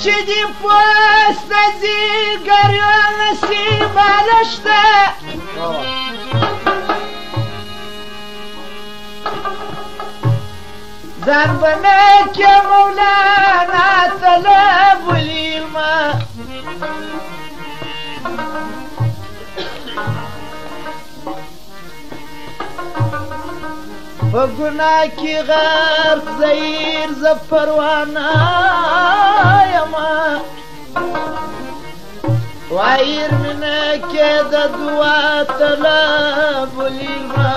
چې دې پوسته ځیګریو نصیبه نشته ځان به نه کې مولانا طلب ولیمه په ګناه کې غرق زهیر زه پروانه یمه وایر مینه کې د دعا طلب ولیمه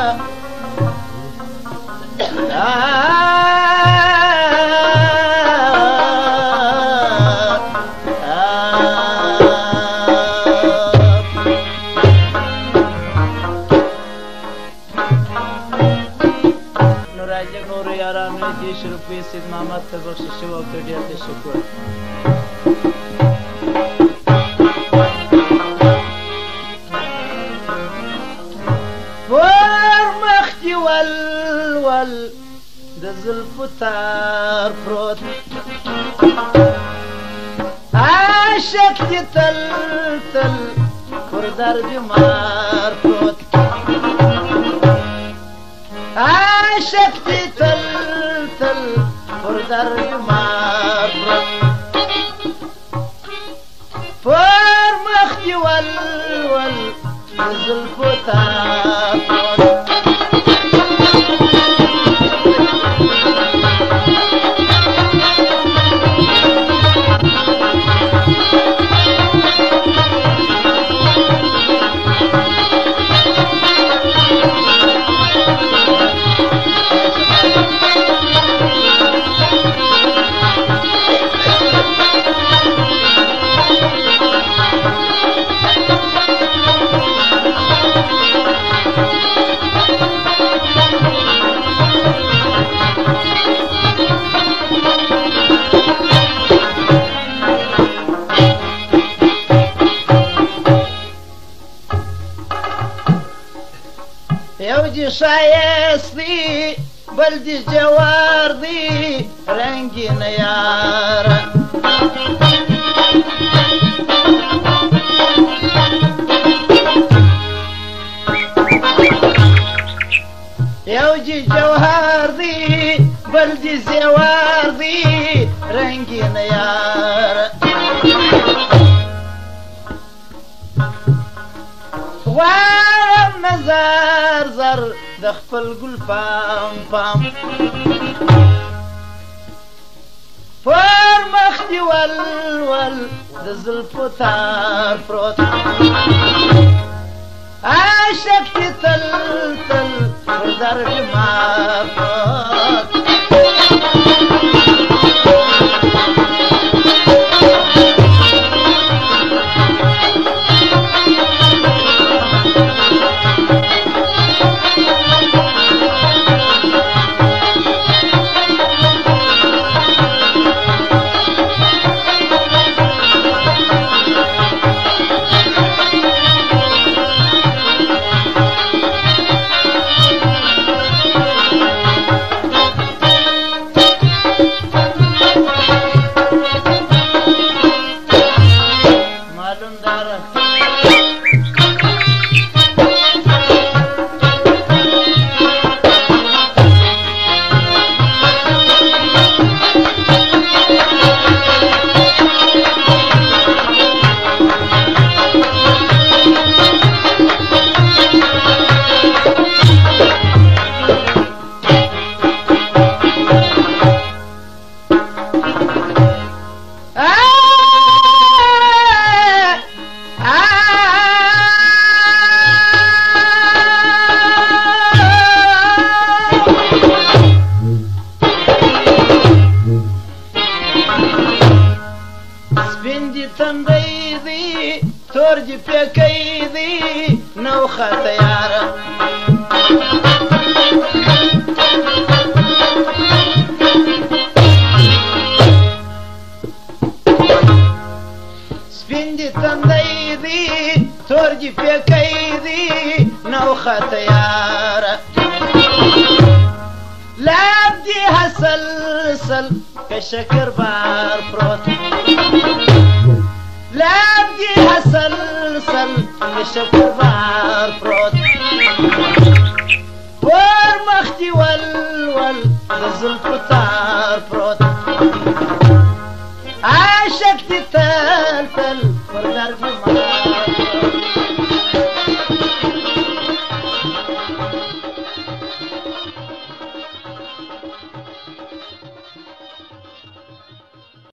نور یارانو 10 روپۍ سید محمد ته بخښل شوی او ته ډېر تشکر ور مخ دې ول د زلفو تار پروت عاشق دې تل پر در بیمار پروت عاشق دې تل پر در بیمار پروت پر مخ دې ول د زلفو تار پروت یو دې ښایست دی بل دې جوار دی رنګین یاره یو دې جوهر دی بل دې زیوار دی رنګین یاره نظر زر د خپل ګل پام پام پر مخ دې ول د زلفو تار پروت عاشق دې تل پر در بیمار پروت تندی دی تور دې پکې دی نو خطه یاره سپین دې تندی دی تور دې پکې دی نو خطه یاره لاب دې حاصل حاصل که شکر بار پروت لابگی حاصل سل که شکر بار پروت ور مختی ول ول د زلفو تار پروت